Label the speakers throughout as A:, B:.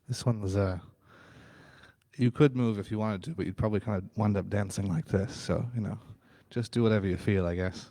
A: This one was you could move if you wanted to, but you'd probably kind of wind up dancing like this. So, just do whatever you feel, I guess.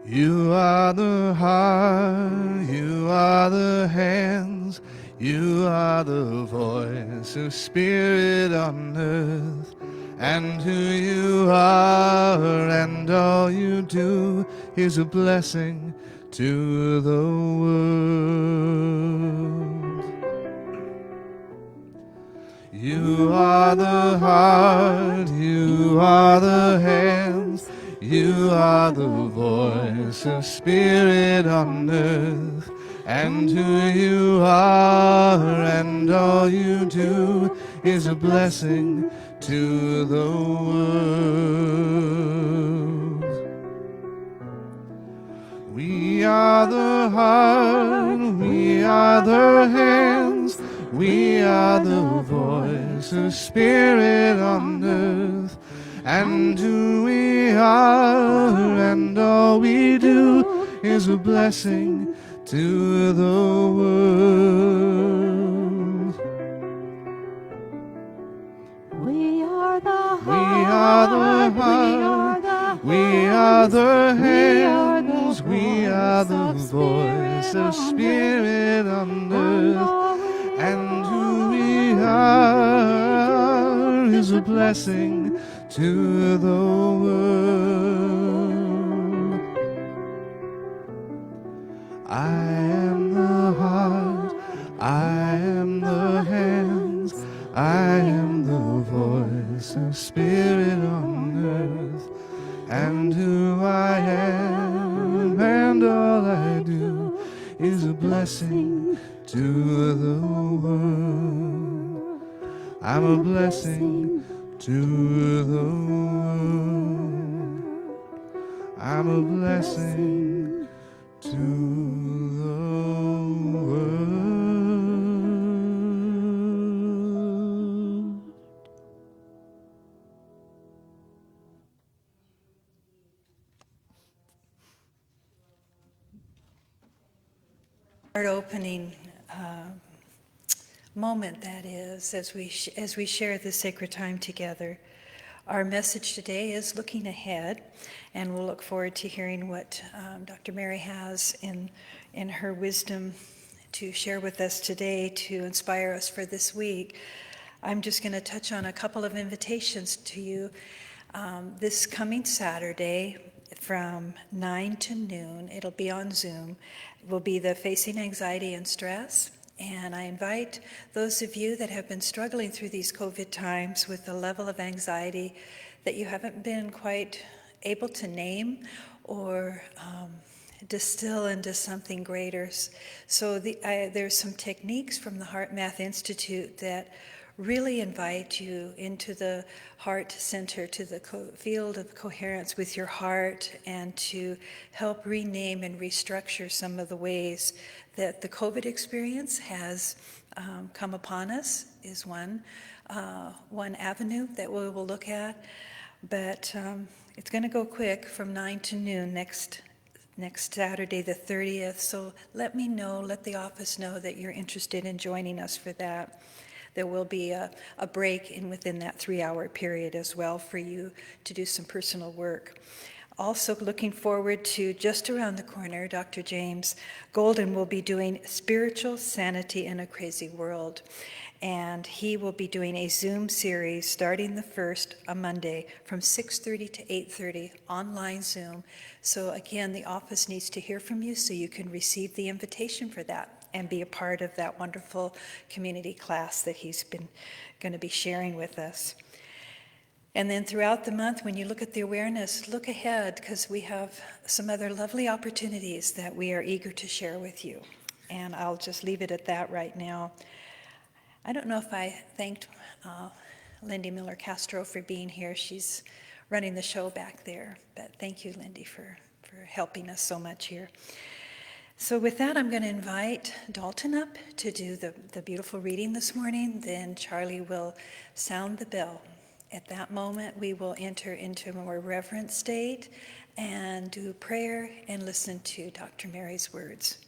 A: You are the heart, you are the hands, you are the voice of spirit on earth. And who you are and all you do is a blessing to the world. You are the heart, you are the hands, you are the voice of spirit on earth. And who you are and all you do is a blessing to the world. We are the heart, we are the hands, we are the voice of spirit on earth. And who we are and all we do is a blessing to the world.
B: We are the heart,
A: We are the heart, we are the hands, we are the voice of spirit on earth. And who we are is a blessing to the world. I am the heart, I am the hands, I am the voice of spirit on earth. And who I am and all I do is a blessing to the world. I'm a blessing to the world. I'm a blessing to the world.
C: Opening moment that is as we share this sacred time together. Our message today is looking ahead, and we'll look forward to hearing what Dr. Mary has in her wisdom to share with us today to inspire us for this week. I'm just going to touch on a couple of invitations to you. This coming Saturday from 9 to noon, it'll be on Zoom, will be the Facing Anxiety and Stress. And I invite those of you that have been struggling through these COVID times with a level of anxiety that you haven't been quite able to name or distill into something greater. So there's some techniques from the Heart Math Institute that really invite you into the heart center, to the field of coherence with your heart, and to help rename and restructure some of the ways that the COVID experience has come upon us is one avenue that we will look at. But it's going to go quick from 9 to noon next Saturday, the 30th. So let me know, let the office know that you're interested in joining us for that. There will be a break within that 3-hour period as well for you to do some personal work. Also looking forward to just around the corner, Dr. James Golden will be doing Spiritual Sanity in a Crazy World. And he will be doing a Zoom series starting the 1st, a Monday, from 6:30 to 8:30, online Zoom. So again, the office needs to hear from you so you can receive the invitation for that and be a part of that wonderful community class that he's been going to be sharing with us. And then throughout the month, when you look at the awareness, look ahead, because we have some other lovely opportunities that we are eager to share with you. And I'll just leave it at that right now. I don't know if I thanked Lindy Miller Castro for being here. She's running the show back there. But thank you, Lindy, for helping us so much here. So with that, I'm going to invite Dalton up to do the beautiful reading this morning. Then Charlie will sound the bell. at that moment, we will enter into a more reverent state and do prayer and listen to Dr. Mary's words.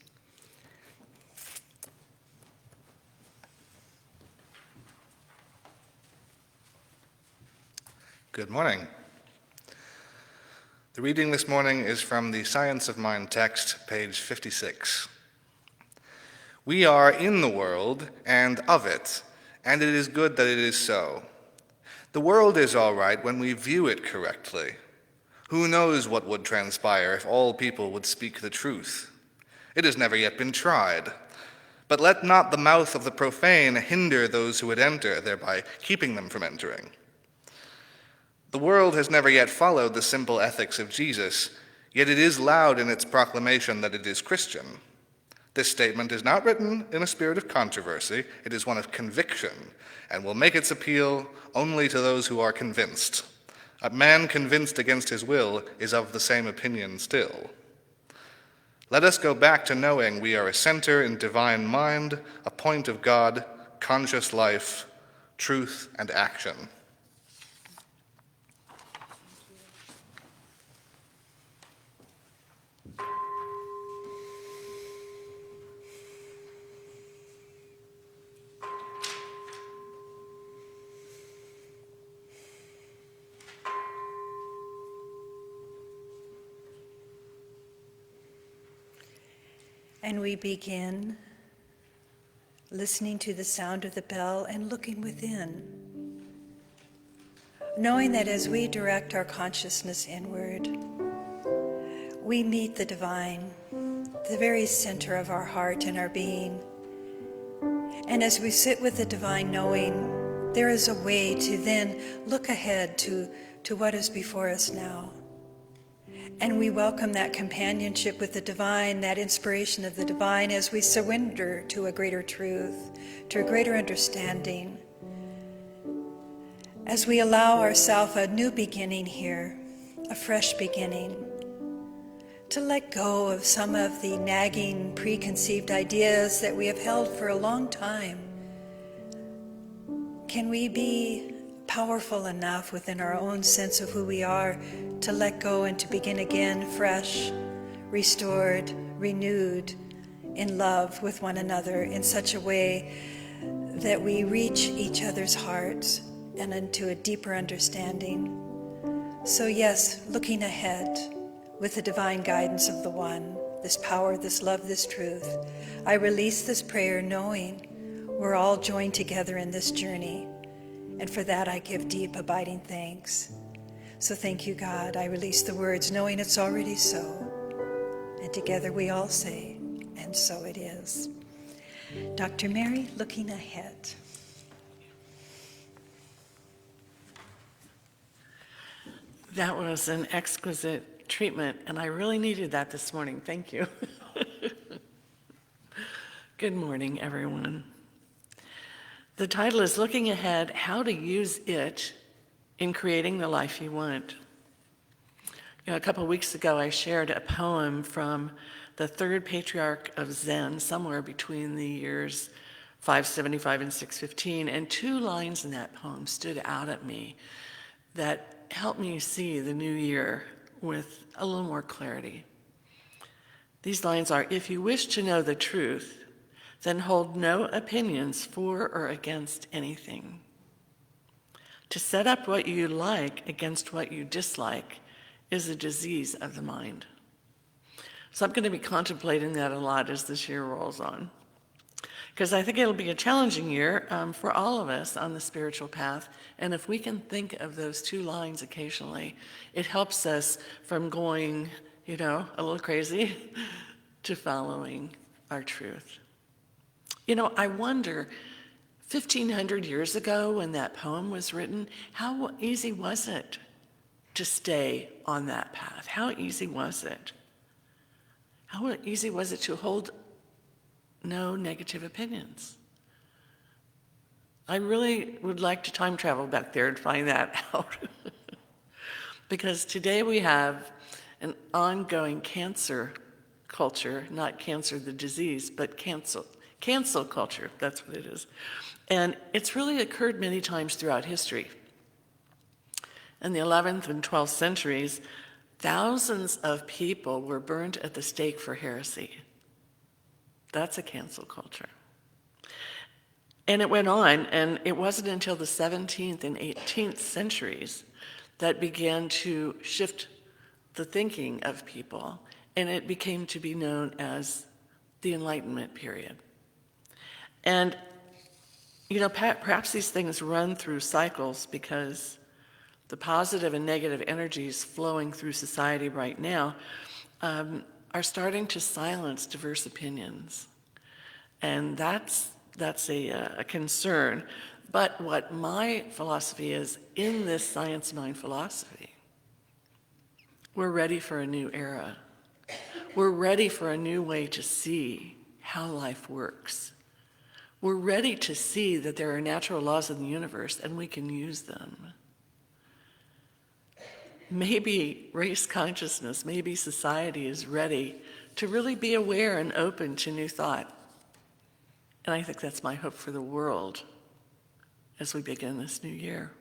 A: Good morning. The reading this morning is from the Science of Mind text, page 56. We are in the world and of it, and it is good that it is so. The world is all right when we view it correctly. Who knows what would transpire if all people would speak the truth? It has never yet been tried. But let not the mouth of the profane hinder those who would enter, thereby keeping them from entering. The world has never yet followed the simple ethics of Jesus, yet it is loud in its proclamation that it is Christian. This statement is not written in a spirit of controversy, it is one of conviction, and will make its appeal only to those who are convinced. A man convinced against his will is of the same opinion still. Let us go back to knowing we are a center in divine mind, a point of God, conscious life, truth, and action.
C: And we begin listening to the sound of the bell and looking within, knowing that as we direct our consciousness inward, we meet the divine, the very center of our heart and our being. And as we sit with the divine, knowing there is a way to then look ahead to what is before us now. And we welcome that companionship with the divine, that inspiration of the divine as we surrender to a greater truth, to a greater understanding. As we allow ourselves a new beginning here, a fresh beginning, to let go of some of the nagging, preconceived ideas that we have held for a long time. Can we be powerful enough within our own sense of who we are to let go and to begin again fresh, restored, renewed, in love with one another in such a way that we reach each other's hearts and into a deeper understanding. So yes, looking ahead with the divine guidance of the One, this power, this love, this truth, I release this prayer knowing we're all joined together in this journey. And for that, I give deep, abiding thanks. So thank you, God. I release the words, knowing it's already so. And together we all say, and so it is. Dr. Mary, looking ahead.
D: That was an exquisite treatment, and I really needed that this morning. Thank you. Good morning, everyone. The title is Looking Ahead, How to Use It in Creating the Life You Want. A couple weeks ago, I shared a poem from the third patriarch of Zen, somewhere between the years 575 and 615, and two lines in that poem stood out at me that helped me see the new year with a little more clarity. These lines are, if you wish to know the truth, then hold no opinions for or against anything. To set up what you like against what you dislike is a disease of the mind. So I'm going to be contemplating that a lot as this year rolls on, because I think it'll be a challenging year for all of us on the spiritual path. And if we can think of those two lines occasionally, it helps us from going, a little crazy to following our truth. I wonder, 1,500 years ago when that poem was written, how easy was it to stay on that path? How easy was it? How easy was it to hold no negative opinions? I really would like to time travel back there and find that out. Because today we have an ongoing cancer culture, not cancer the disease, but cancel culture, that's what it is. And it's really occurred many times throughout history. In the 11th and 12th centuries, thousands of people were burned at the stake for heresy. That's a cancel culture. And it went on, and it wasn't until the 17th and 18th centuries that began to shift the thinking of people, and it became to be known as the Enlightenment period. And, you know, perhaps these things run through cycles because the positive and negative energies flowing through society right now are starting to silence diverse opinions. And that's a concern. But what my philosophy is, in this science mind philosophy, we're ready for a new era. We're ready for a new way to see how life works. We're ready to see that there are natural laws in the universe and we can use them. Maybe race consciousness, maybe society is ready to really be aware and open to new thought. And I think that's my hope for the world as we begin this new year.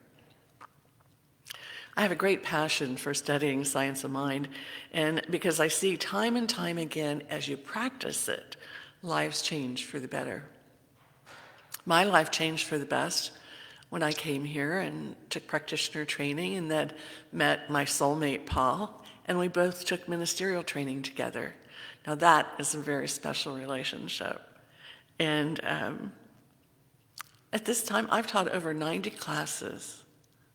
D: I have a great passion for studying science of mind, and because I see time and time again, as you practice it, lives change for the better. My life changed for the best when I came here and took practitioner training and then met my soulmate, Paul, and we both took ministerial training together. Now that is a very special relationship. And at this time, I've taught over 90 classes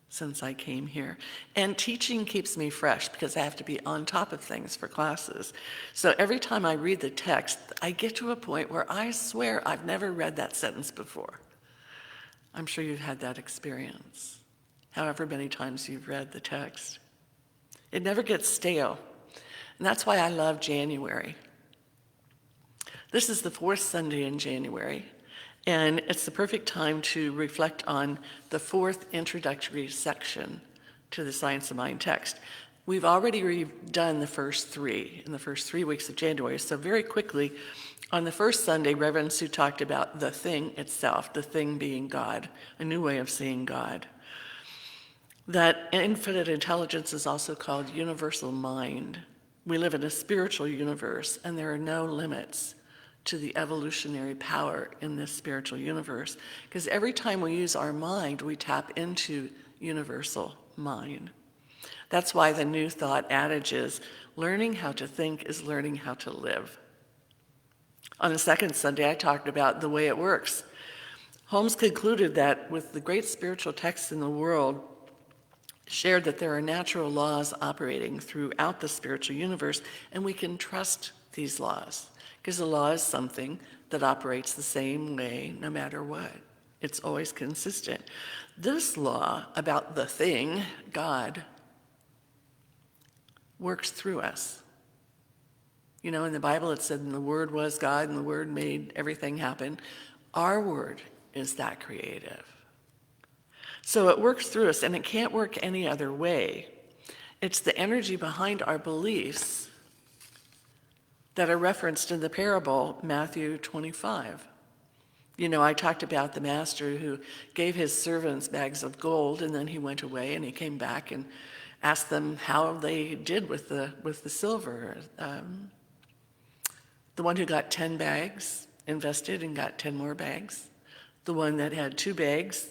D: since I came here. And teaching keeps me fresh because I have to be on top of things for classes. So every time I read the text, I get to a point where I swear I've never read that sentence before. I'm sure you've had that experience, however many times you've read the text. It never gets stale. And that's why I love January. This is the fourth Sunday in January. And it's the perfect time to reflect on the fourth introductory section to the Science of Mind text. We've already done the first three in the first 3 weeks of January. So very quickly, on the first Sunday, Reverend Sue talked about the thing itself, the thing being God, a new way of seeing God. That infinite intelligence is also called universal mind. We live in a spiritual universe, and there are no limits to the evolutionary power in this spiritual universe. Because every time we use our mind, we tap into universal mind. That's why the New Thought adage is, learning how to think is learning how to live. On the second Sunday, I talked about the way it works. Holmes concluded that with the great spiritual texts in the world, shared that there are natural laws operating throughout the spiritual universe, and we can trust these laws. Because the law is something that operates the same way no matter what. It's always consistent. This law about the thing, God, works through us. You know, in the Bible it said, and the Word was God, and the Word made everything happen. Our Word is that creative. So it works through us, and it can't work any other way. It's the energy behind our beliefs that are referenced in the parable, Matthew 25. You know, I talked about the master who gave his servants bags of gold, and then he went away and he came back and asked them how they did with the silver. The one who got 10 bags invested and got 10 more bags. The one that had 2 bags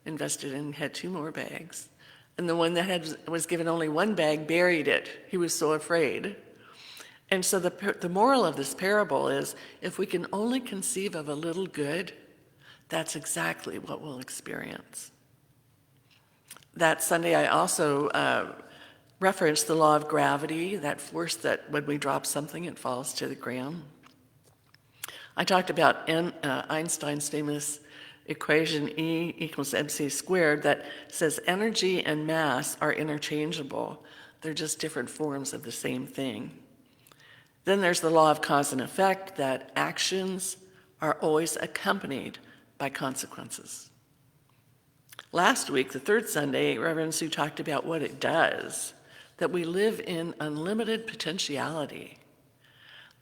D: invested and had 2 more bags. And the one that was given only 1 bag buried it. He was so afraid. And so the moral of this parable is, if we can only conceive of a little good, that's exactly what we'll experience. That Sunday, I also referenced the law of gravity, that force that when we drop something, it falls to the ground. I talked about Einstein's famous equation E equals mc squared that says energy and mass are interchangeable. They're just different forms of the same thing. Then there's the law of cause and effect, that actions are always accompanied by consequences. Last week, the third Sunday, Reverend Sue talked about what it does, that we live in unlimited potentiality,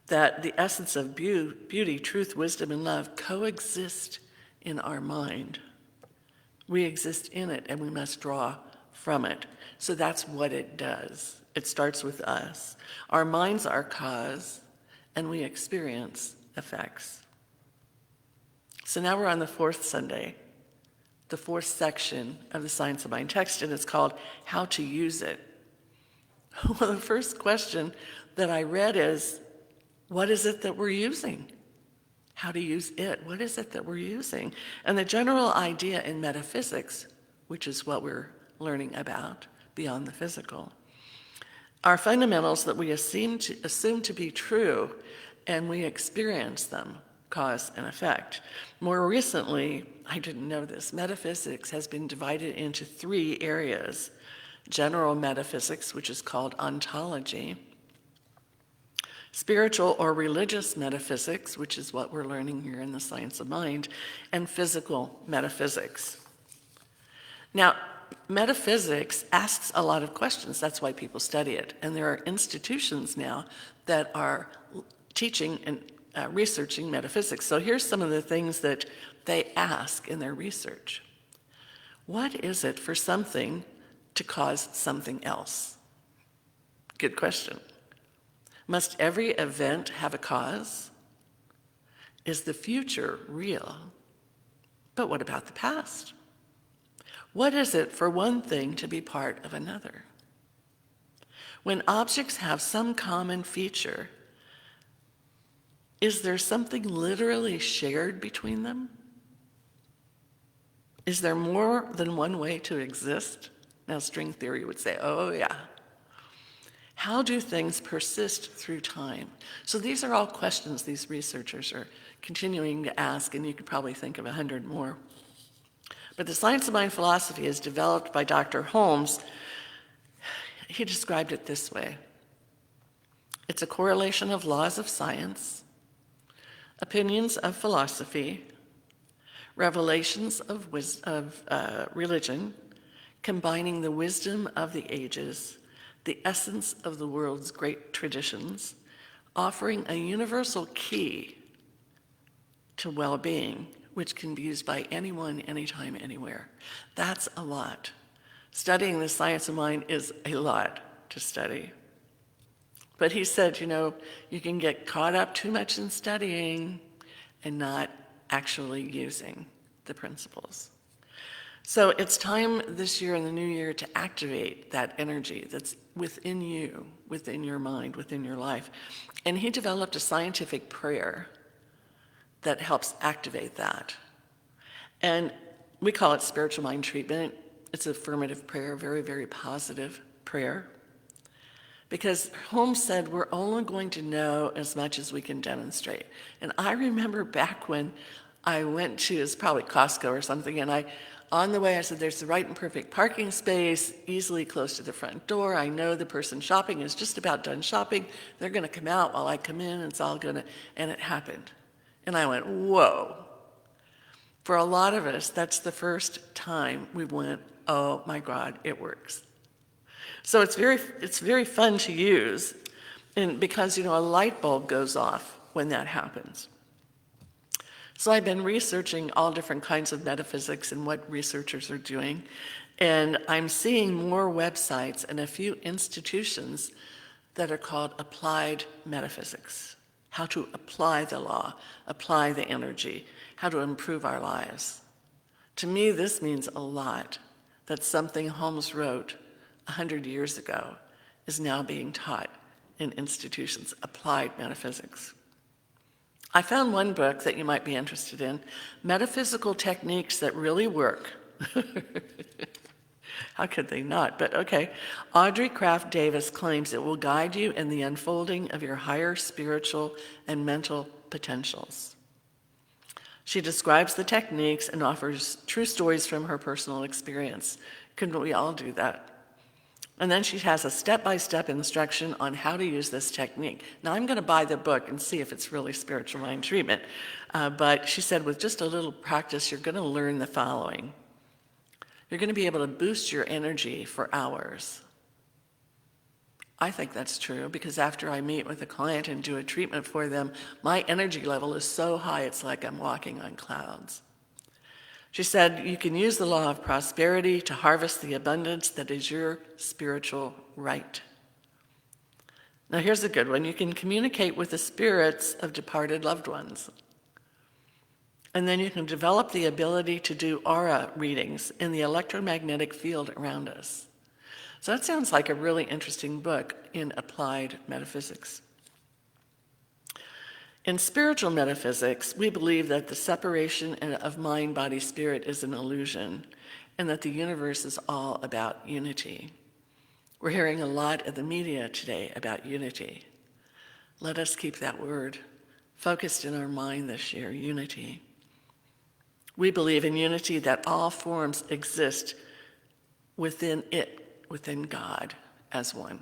D: that the essence of beauty, truth, wisdom, and love coexist in our mind. We exist in it, and we must draw from it. So that's what it does. It starts with us. Our minds are cause, and we experience effects. So now we're on the fourth Sunday, the fourth section of the Science of Mind text, and it's called How to Use It. Well, the first question that I read is, what is it that we're using? How to use it. What is it that we're using? And the general idea in metaphysics, which is what we're learning about beyond the physical, are fundamentals that we assume to be true, and we experience them, cause and effect. More recently, I didn't know this, metaphysics has been divided into 3 areas. General metaphysics, which is called ontology, spiritual or religious metaphysics, which is what we're learning here in the Science of Mind, and physical metaphysics. Now, metaphysics asks a lot of questions. That's why people study it. And there are institutions now that are teaching and researching metaphysics. So here's some of the things that they ask in their research. What is it for something to cause something else? Good question. Must every event have a cause? Is the future real? But what about the past? What is it for one thing to be part of another? When objects have some common feature, is there something literally shared between them? Is there more than one way to exist? Now, string theory would say, oh, yeah. How do things persist through time? So these are all questions these researchers are continuing to ask, and you could probably think of 100 more. But the Science of Mind philosophy is developed by Dr. Holmes. He described it this way. It's a correlation of laws of science, opinions of philosophy, revelations of religion, combining the wisdom of the ages, the essence of the world's great traditions, offering a universal key to well-being, which can be used by anyone, anytime, anywhere. That's a lot. Studying the Science of Mind is a lot to study. But he said, you can get caught up too much in studying and not actually using the principles. So it's time this year in the new year to activate that energy that's within you, within your mind, within your life. And he developed a scientific prayer that helps activate that. And we call it spiritual mind treatment. It's affirmative prayer, very, very positive prayer. Because Holmes said we're only going to know as much as we can demonstrate. And I remember back when I went to, it's probably Costco or something, and on the way I said, there's the right and perfect parking space, easily close to the front door. I know the person shopping is just about done shopping. They're gonna come out while I come in, it's all gonna, and it happened. And I went, whoa. For a lot of us, that's the first time we went, oh my God, it works. So it's very fun to use, and because a light bulb goes off when that happens. So I've been researching all different kinds of metaphysics and what researchers are doing, and I'm seeing more websites and a few institutions that are called applied metaphysics. How to apply the law, apply the energy, how to improve our lives. To me, this means a lot, that something Holmes wrote 100 years ago is now being taught in institutions, applied metaphysics. I found one book that you might be interested in, Metaphysical Techniques That Really Work. How could they not? But okay. Audrey Craft Davis claims it will guide you in the unfolding of your higher spiritual and mental potentials. She describes the techniques and offers true stories from her personal experience. Couldn't we all do that? And then she has a step-by-step instruction on how to use this technique. Now, I'm going to buy the book and see if it's really spiritual mind treatment. But she said with just a little practice, you're going to learn the following. You're going to be able to boost your energy for hours. I think that's true because after I meet with a client and do a treatment for them, my energy level is so high it's like I'm walking on clouds. She said, you can use the law of prosperity to harvest the abundance that is your spiritual right. Now here's a good one. You can communicate with the spirits of departed loved ones. And then you can develop the ability to do aura readings in the electromagnetic field around us. So that sounds like a really interesting book in applied metaphysics. In spiritual metaphysics, we believe that the separation of mind, body, spirit is an illusion, and that the universe is all about unity. We're hearing a lot in the media today about unity. Let us keep that word focused in our mind this year, unity. We believe in unity, that all forms exist within it, within God, as one.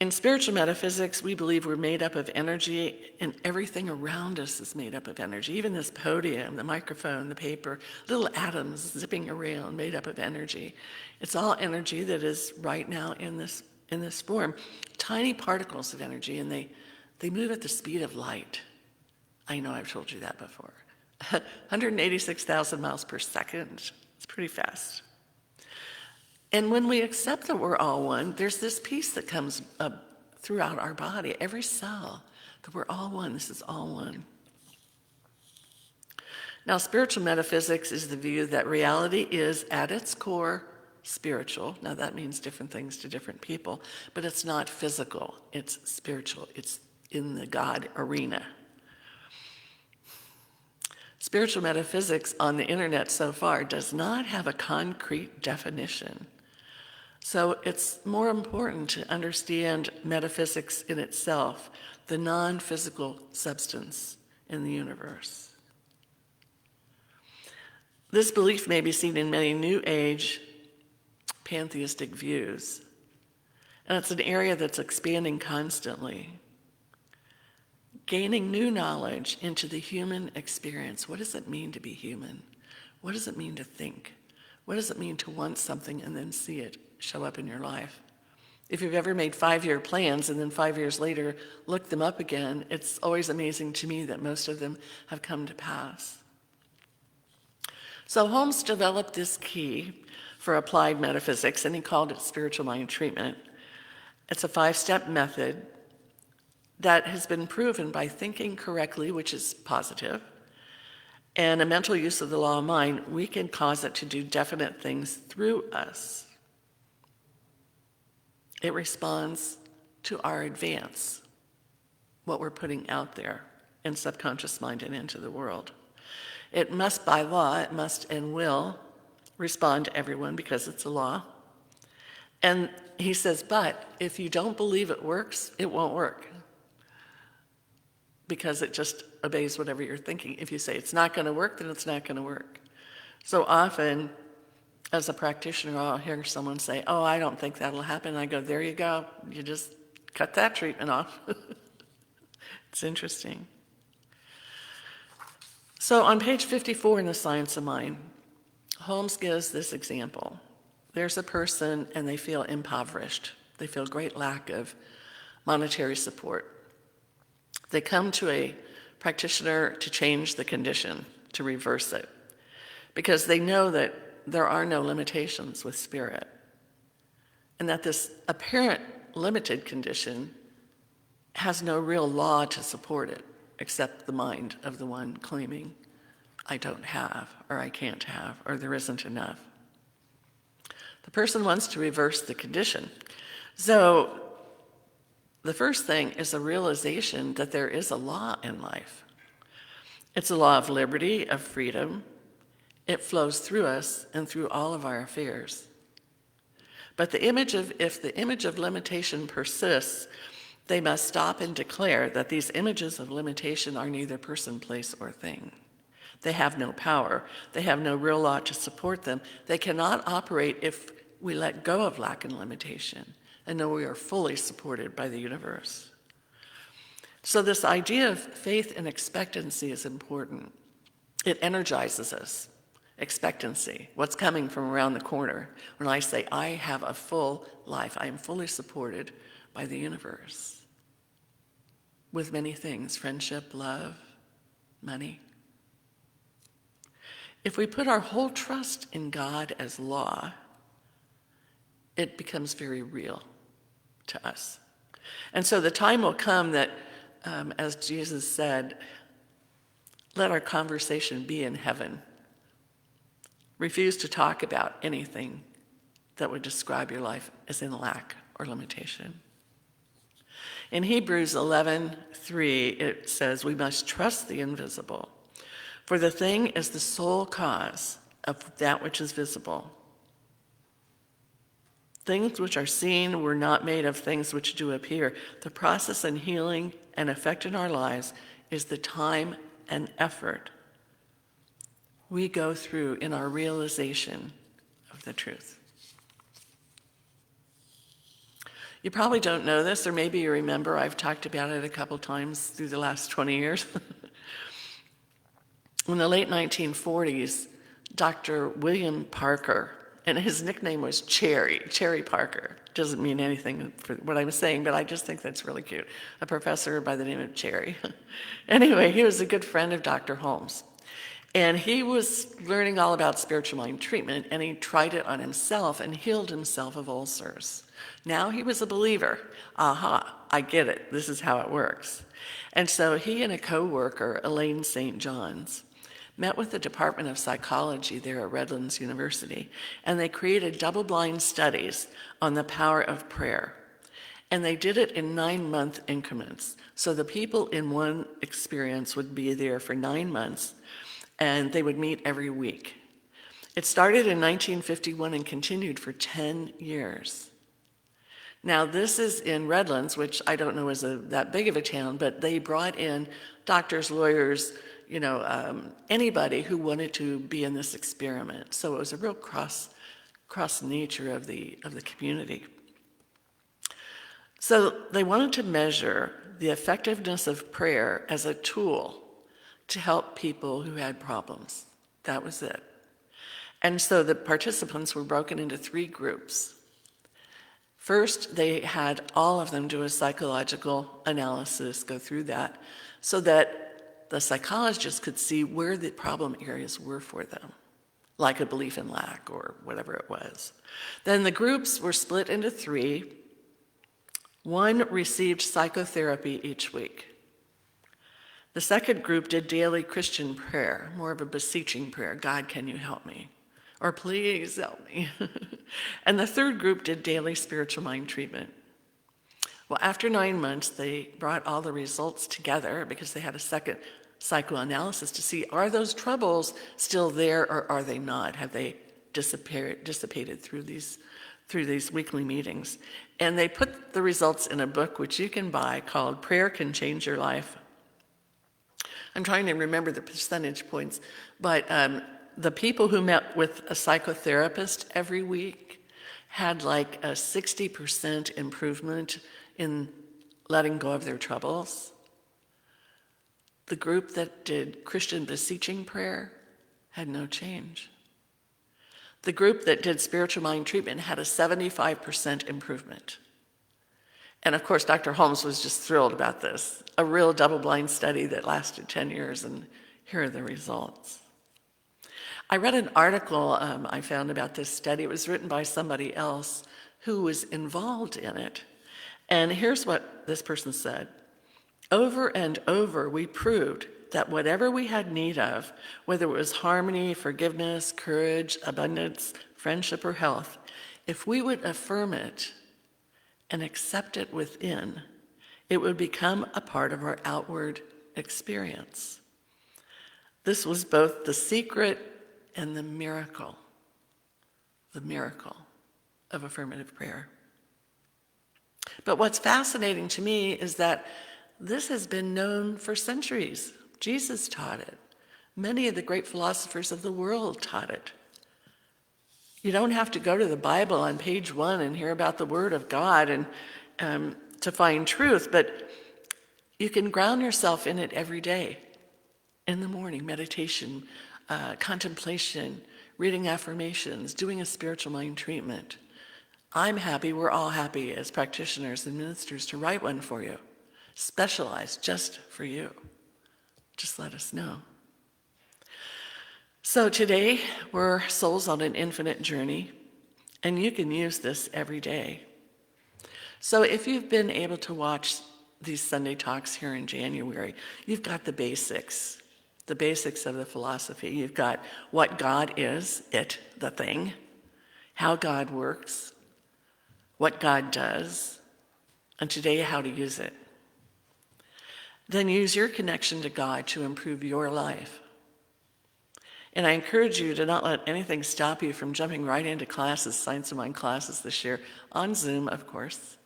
D: In spiritual metaphysics, we believe we're made up of energy, and everything around us is made up of energy. Even this podium, the microphone, the paper, little atoms zipping around, made up of energy. It's all energy that is right now in this form. Tiny particles of energy, and they move at the speed of light. I know I've told you that before. 186,000 miles per second. It's pretty fast. And when we accept that we're all one, there's this peace that comes up throughout our body, every cell, that we're all one. This is all one. Now, spiritual metaphysics is the view that reality is, at its core, spiritual. Now, that means different things to different people, but it's not physical. It's spiritual. It's in the God arena. Spiritual metaphysics on the internet so far does not have a concrete definition. So it's more important to understand metaphysics in itself, the non-physical substance in the universe. This belief may be seen in many New Age pantheistic views, and it's an area that's expanding constantly. Gaining new knowledge into the human experience. What does it mean to be human? What does it mean to think? What does it mean to want something and then see it show up in your life? If you've ever made 5-year plans and then 5 years later looked them up again, it's always amazing to me that most of them have come to pass. So Holmes developed this key for applied metaphysics, and he called it spiritual mind treatment. It's a 5-step method that has been proven by thinking correctly, which is positive, and a mental use of the law of mind, we can cause it to do definite things through us. It responds to our advance, what we're putting out there in subconscious mind and into the world. It must, by law, it must and will respond to everyone because it's a law. And he says, but if you don't believe it works, it won't work, because it just obeys whatever you're thinking. If you say it's not going to work, then it's not going to work. So often, as a practitioner, I'll hear someone say, oh, I don't think that'll happen. And I go, there you go. You just cut that treatment off. It's interesting. So on page 54 in The Science of Mind, Holmes gives this example. There's a person and they feel impoverished. They feel great lack of monetary support. They come to a practitioner to change the condition, to reverse it, because they know that there are no limitations with spirit, and that this apparent limited condition has no real law to support it, except the mind of the one claiming, I don't have, or I can't have, or there isn't enough. The person wants to reverse the condition. So the first thing is a realization that there is a law in life. It's a law of liberty, of freedom. It flows through us and through all of our affairs. But if the image of limitation persists, they must stop and declare that these images of limitation are neither person, place, or thing. They have no power. They have no real law to support them. They cannot operate if we let go of lack and limitation and know we are fully supported by the universe. So this idea of faith and expectancy is important. It energizes us. Expectancy, what's coming from around the corner. When I say, I have a full life, I am fully supported by the universe with many things, friendship, love, money. If we put our whole trust in God as law, it becomes very real to us. And so the time will come that, as Jesus said, let our conversation be in heaven. Refuse to talk about anything that would describe your life as in lack or limitation. In Hebrews 11:3, it says, we must trust the invisible, for the thing is the sole cause of that which is visible. Things which are seen were not made of things which do appear. The process in healing and effect in our lives is the time and effort we go through in our realization of the truth. You probably don't know this, or maybe you remember I've talked about it a couple times through the last 20 years. In the late 1940s, Dr. William Parker, and his nickname was Cherry Parker. Doesn't mean anything for what I was saying, but I just think that's really cute. A professor by the name of Cherry. Anyway, he was a good friend of Dr. Holmes. And he was learning all about spiritual mind treatment, and he tried it on himself and healed himself of ulcers. Now he was a believer. Aha, I get it. This is how it works. And so he and a co-worker, Elaine St. John's, met with the Department of Psychology there at Redlands University, and they created double-blind studies on the power of prayer. And they did it in 9-month increments. So the people in one experience would be there for 9 months, and they would meet every week. It started in 1951 and continued for 10 years. Now, this is in Redlands, which I don't know is that big of a town, but they brought in doctors, lawyers, anybody who wanted to be in this experiment. So it was a real cross nature of the community. So they wanted to measure the effectiveness of prayer as a tool to help people who had problems. That was it. And so the participants were broken into 3 groups. First, they had all of them do a psychological analysis, go through that, so that the psychologists could see where the problem areas were for them, like a belief in lack or whatever it was. Then the groups were split into 3. One received psychotherapy each week. The second group did daily Christian prayer, more of a beseeching prayer. God, can you help me? Or please help me. And the third group did daily spiritual mind treatment. Well, after 9 months, they brought all the results together because they had a second psychoanalysis to see, are those troubles still there or are they not? Have they dissipated through these weekly meetings? And they put the results in a book which you can buy called Prayer Can Change Your Life. I'm trying to remember the percentage points, but the people who met with a psychotherapist every week had like a 60% improvement in letting go of their troubles. The group that did Christian beseeching prayer had no change. The group that did spiritual mind treatment had a 75% improvement. And of course, Dr. Holmes was just thrilled about this, a real double-blind study that lasted 10 years, and here are the results. I read an article I found about this study. It was written by somebody else who was involved in it. And here's what this person said. Over and over, we proved that whatever we had need of, whether it was harmony, forgiveness, courage, abundance, friendship, or health, if we would affirm it and accept it within, it would become a part of our outward experience. This was both the secret and the miracle of affirmative prayer. But what's fascinating to me is that this has been known for centuries. Jesus taught it. Many of the great philosophers of the world taught it. You don't have to go to the Bible on page 1 and hear about the Word of God and to find truth, but you can ground yourself in it every day. In the morning, meditation, contemplation, reading affirmations, doing a spiritual mind treatment. I'm happy, we're all happy as practitioners and ministers to write one for you, specialized just for you. just let us know. So today, we're souls on an infinite journey, and you can use this every day. So if you've been able to watch these Sunday talks here in January, you've got the basics of the philosophy. You've got what God is, it, the thing, how God works, what God does, and today, how to use it. Then use your connection to God to improve your life. And I encourage you to not let anything stop you from jumping right into classes, Science of Mind classes this year, on Zoom, of course.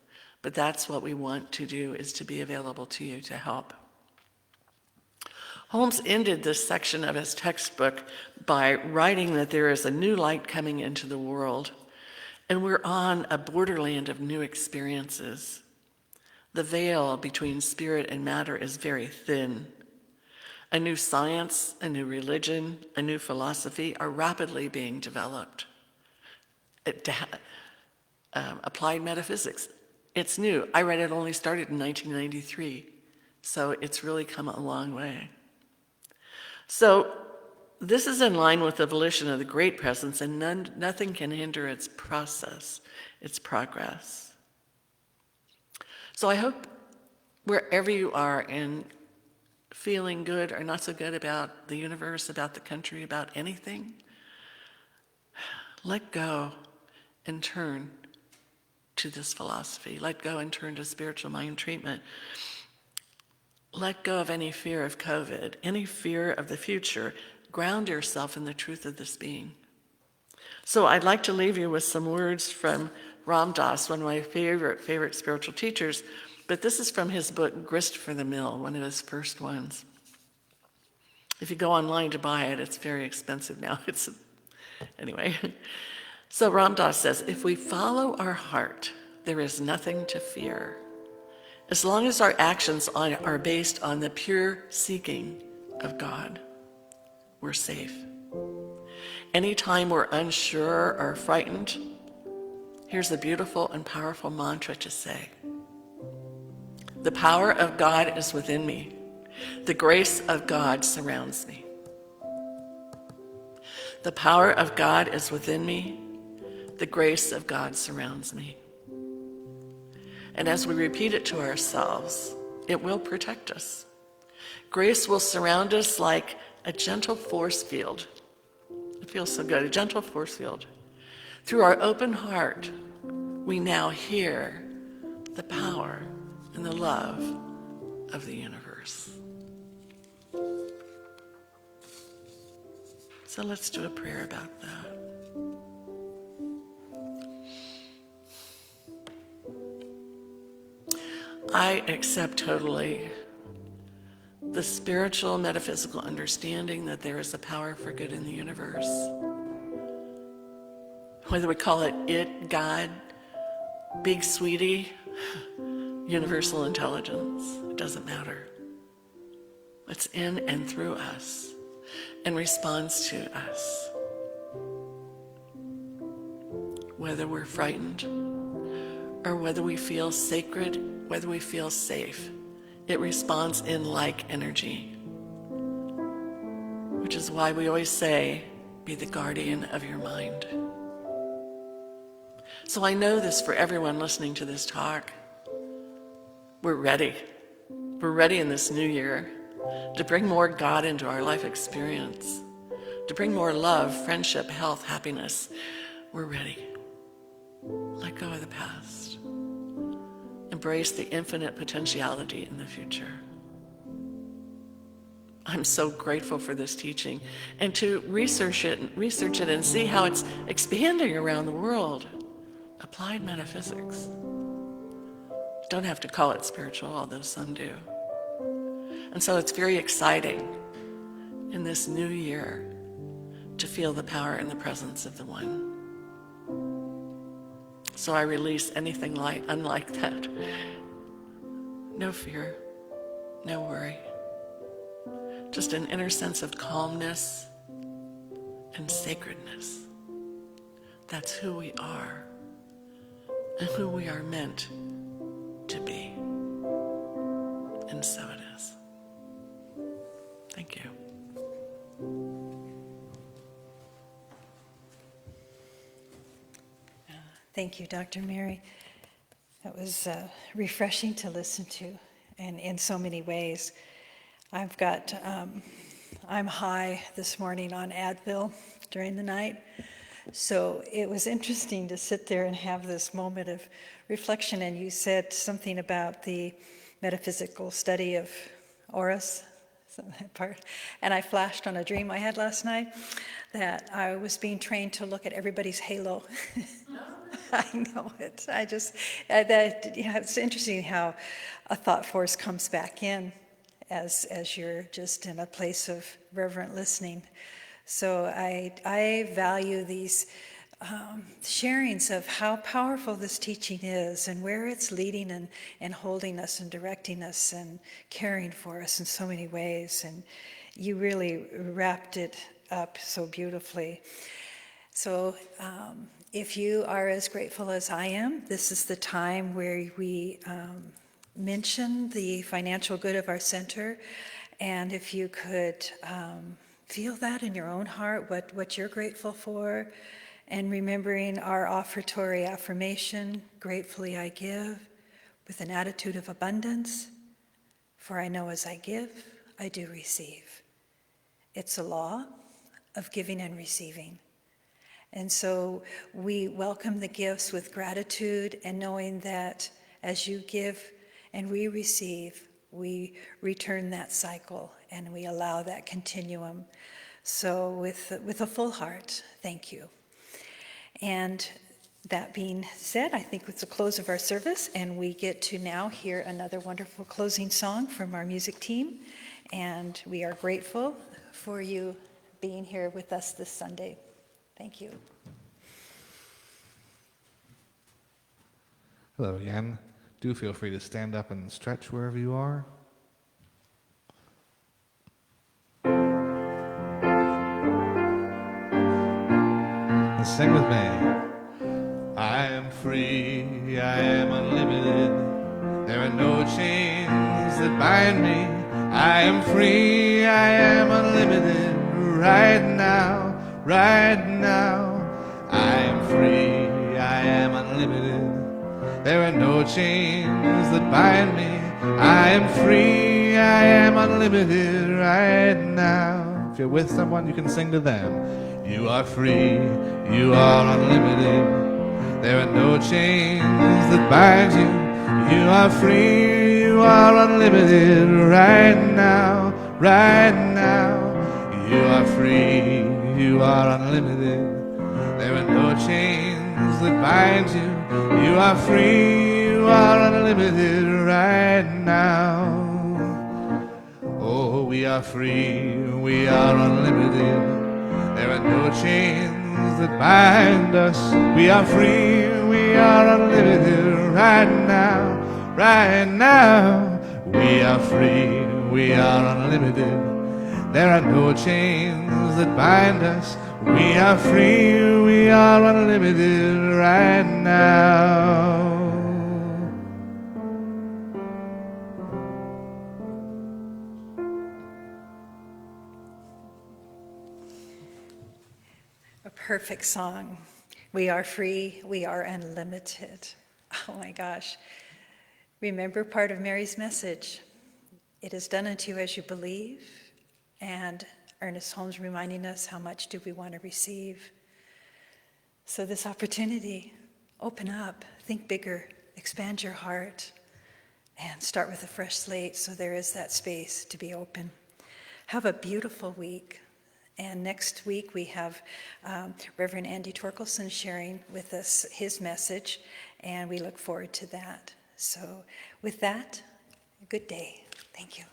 D: But that's what we want to do, is to be available to you to help. Holmes ended this section of his textbook by writing that there is a new light coming into the world, and we're on a borderland of new experiences. The veil between spirit and matter is very thin. A new science, a new religion, a new philosophy are rapidly being developed. Applied metaphysics, it's new. I read it only started in 1993, so it's really come a long way. So this is in line with the volition of the Great Presence, and nothing can hinder its process, its progress. So I hope wherever you are in feeling good or not so good about the universe, about the country, about anything, let go and turn to this philosophy. Let go and turn to spiritual mind treatment. Let go of any fear of COVID, any fear of the future. Ground yourself in the truth of this being. So I'd like to leave you with some words from Ram Dass, one of my favorite spiritual teachers, but this is from his book, Grist for the Mill, one of his first ones. If you go online to buy it, it's very expensive now. Anyway. So Ram Dass says, if we follow our heart, there is nothing to fear. As long as our actions are based on the pure seeking of God, we're safe. Anytime we're unsure or frightened, here's a beautiful and powerful mantra to say. The power of God is within me. The grace of God surrounds me. The power of God is within me. The grace of God surrounds me. And as we repeat it to ourselves, it will protect us. Grace will surround us like a gentle force field. It feels so good, a gentle force field. Through our open heart, we now hear the power and the love of the universe. So let's do a prayer about that. I accept totally the spiritual, metaphysical understanding that there is a power for good in the universe. Whether we call it, God, big sweetie, universal intelligence, it doesn't matter. It's in and through us and responds to us. Whether we're frightened or whether we feel sacred, whether we feel safe, it responds in like energy. Which is why we always say, be the guardian of your mind. So I know this for everyone listening to this talk. We're ready. We're ready in this new year to bring more God into our life experience, to bring more love, friendship, health, happiness. We're ready. Let go of the past. Embrace the infinite potentiality in the future. I'm so grateful for this teaching and to research it and see how it's expanding around the world. Applied metaphysics. Don't have to call it spiritual, although some do. And so it's very exciting in this new year to feel the power and the presence of the One. So I release anything unlike that. No fear, no worry. Just an inner sense of calmness and sacredness. That's who we are and who we are meant to be. And so it is. Thank you.
C: Thank you, Dr. Mary. That was refreshing to listen to, and in so many ways. I'm high this morning on Advil during the night, so it was interesting to sit there and have this moment of reflection, and you said something about the metaphysical study of auras, that part, and I flashed on a dream I had last night that I was being trained to look at everybody's halo. I know it. It's interesting how a thought force comes back in as you're just in a place of reverent listening. So I value these sharings of how powerful this teaching is and where it's leading and holding us and directing us and caring for us in so many ways. And you really wrapped it up so beautifully. So if you are as grateful as I am, this is the time where we mention the financial good of our center. And if you could feel that in your own heart, what you're grateful for, and remembering our offertory affirmation, gratefully I give, with an attitude of abundance, for I know as I give, I do receive. It's a law of giving and receiving. And so we welcome the gifts with gratitude and knowing that as you give and we receive, we return that cycle and we allow that continuum. So with a full heart, thank you. And that being said, I think it's the close of our service, and we get to now hear another wonderful closing song from our music team. And we are grateful for you being here with us this Sunday. Thank you.
A: Hello again. Do feel free to stand up and stretch wherever you are. And sing with me. I am free, I am unlimited. There are no chains that bind me. I am free, I am unlimited. Right now, right now. I am free, I am unlimited. There are no chains that bind me. I am free, I am unlimited right now. If you're with someone, you can sing to them. You are free, you are unlimited. There are no chains that bind you. You are free, you are unlimited right now, right now. You are free, you are unlimited. There are no chains that bind you. You are free, you are unlimited right now. Oh, we are free, we are unlimited. There are no chains that bind us. We are free, we are unlimited right now, right now. We are free, we are unlimited. There are no chains that bind us. We are free, we are unlimited right now.
C: A perfect song. We are free, we are unlimited. Oh my gosh. Remember part of Mary's message. It is done unto you as you believe. And Ernest Holmes reminding us how much do we want to receive. So this opportunity, open up, think bigger, expand your heart, and start with a fresh slate so there is that space to be open. Have a beautiful week. And next week we have Reverend Andy Torkelson sharing with us his message, and we look forward to that. So with that, good day. Thank you.